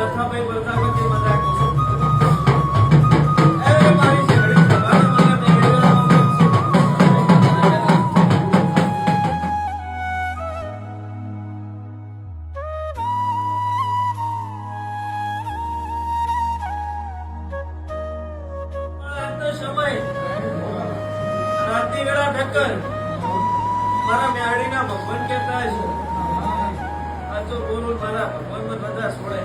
નાથાભાઈ પ્રજાપતિ મજાક છું. એ મારી શેરડી સવારે મારા મેળામાં આજનો સમય રાતની વેળા ઠક્કર મારા મેળીના ભગવાન કહેતા છે. આ તો બોલું મારા ભગવાન બધા છોડે.